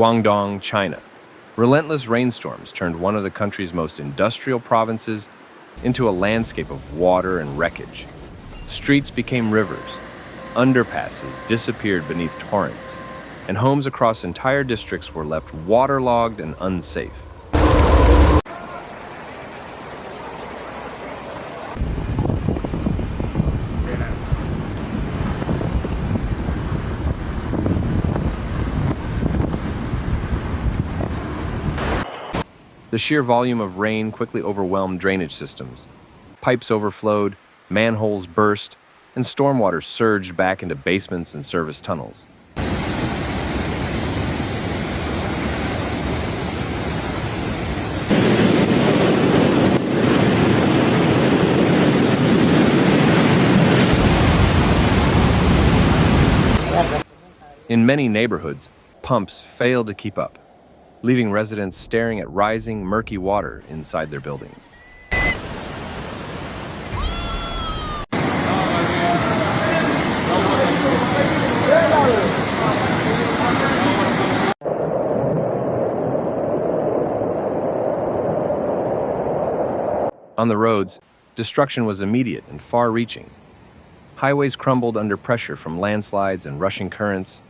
Guangdong, China. Relentless rainstorms turned one of the country's most industrial provinces into a landscape of water and wreckage. Streets became rivers, underpasses disappeared beneath torrents, and homes across entire districts were left waterlogged and unsafe. The sheer volume of rain quickly overwhelmed drainage systems. Pipes overflowed, manholes burst, and stormwater surged back into basements and service tunnels. In many neighborhoods, pumps failed to keep up, leaving residents staring at rising, murky water inside their buildings. On the roads, destruction was immediate and far-reaching. Highways crumbled under pressure from landslides and rushing currents,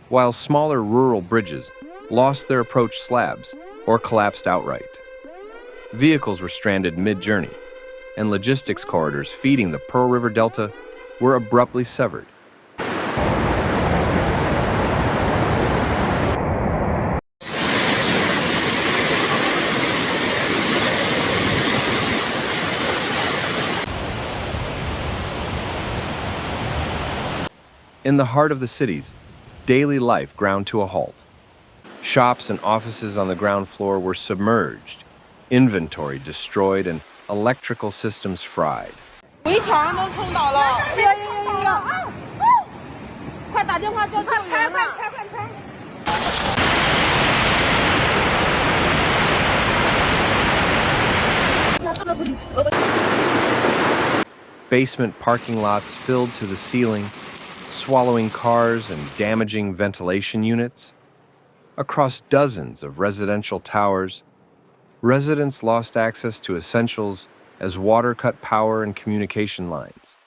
while smaller rural bridges lost their approach slabs or collapsed outright. Vehicles were stranded mid-journey, and logistics corridors feeding the Pearl River Delta were abruptly severed. In the heart of the cities, daily life ground to a halt. Shops and offices on the ground floor were submerged, inventory destroyed, and electrical systems fried. Basement parking lots filled to the ceiling, swallowing cars and damaging ventilation units. Across dozens of residential towers, residents lost access to essentials as water cut power and communication lines.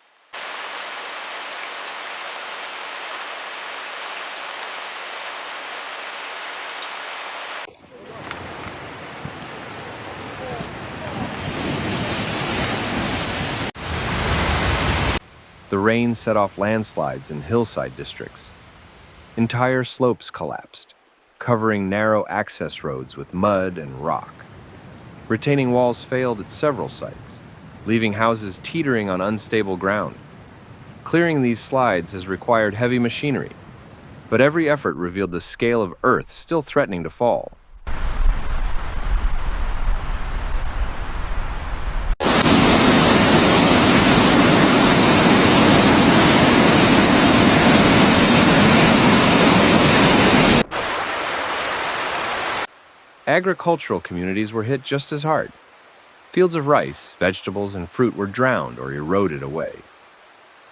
The rain set off landslides in hillside districts. Entire slopes collapsed, covering narrow access roads with mud and rock. Retaining walls failed at several sites, leaving houses teetering on unstable ground. Clearing these slides has required heavy machinery, but every effort revealed the scale of earth still threatening to fall. Agricultural communities were hit just as hard. Fields of rice, vegetables, and fruit were drowned or eroded away.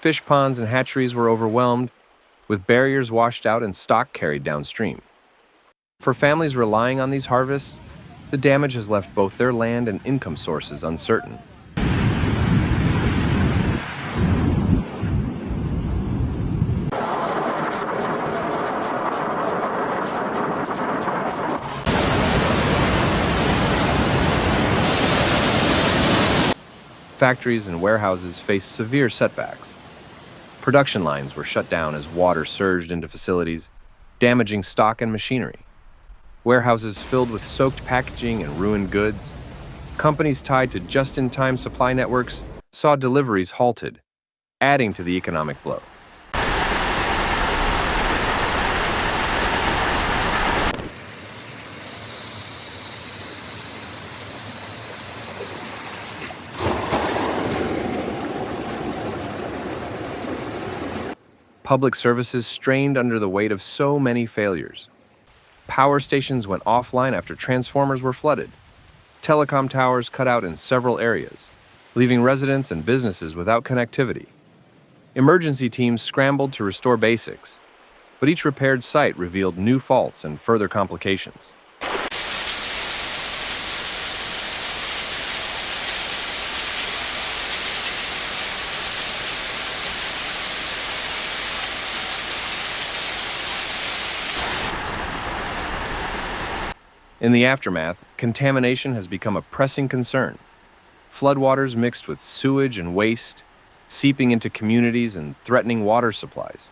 Fish ponds and hatcheries were overwhelmed, with barriers washed out and stock carried downstream. For families relying on these harvests, the damage has left both their land and income sources uncertain. Factories and warehouses faced severe setbacks. Production lines were shut down as water surged into facilities, damaging stock and machinery. Warehouses filled with soaked packaging and ruined goods. Companies tied to just-in-time supply networks saw deliveries halted, adding to the economic blow. Public services strained under the weight of so many failures. Power stations went offline after transformers were flooded. Telecom towers cut out in several areas, leaving residents and businesses without connectivity. Emergency teams scrambled to restore basics, but each repaired site revealed new faults and further complications. In the aftermath, contamination has become a pressing concern. Floodwaters mixed with sewage and waste, seeping into communities and threatening water supplies.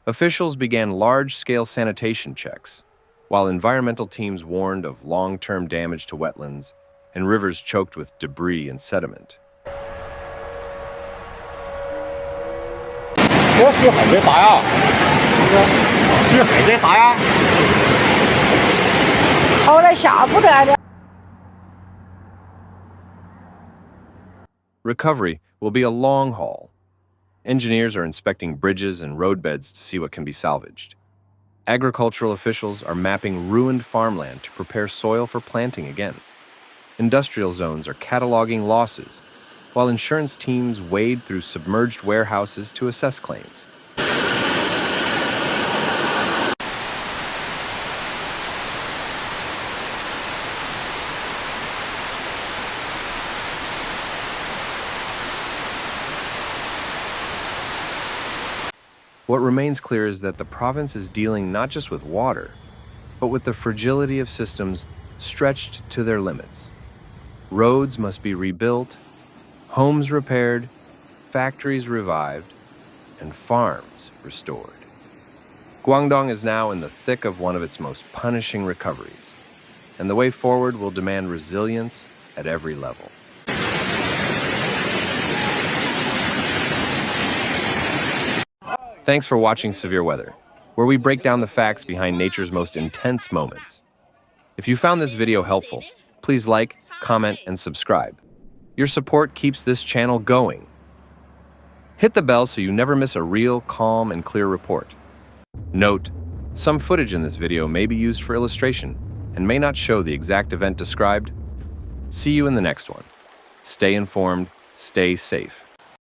Officials began large-scale sanitation checks, while environmental teams warned of long-term damage to wetlands and rivers choked with debris and sediment. Recovery will be a long haul. Engineers are inspecting bridges and roadbeds to see what can be salvaged. Agricultural officials are mapping ruined farmland to prepare soil for planting again. Industrial zones are cataloging losses, while insurance teams wade through submerged warehouses to assess claims. What remains clear is that the province is dealing not just with water, but with the fragility of systems stretched to their limits. Roads must be rebuilt, homes repaired, factories revived, and farms restored. Guangdong is now in the thick of one of its most punishing recoveries, and the way forward will demand resilience at every level. Thanks for watching Severe Weather, where we break down the facts behind nature's most intense moments. If you found this video helpful, please like, comment, and subscribe. Your support keeps this channel going. Hit the bell so you never miss a real, calm, and clear report. Note, some footage in this video may be used for illustration and may not show the exact event described. See you in the next one. Stay informed, stay safe.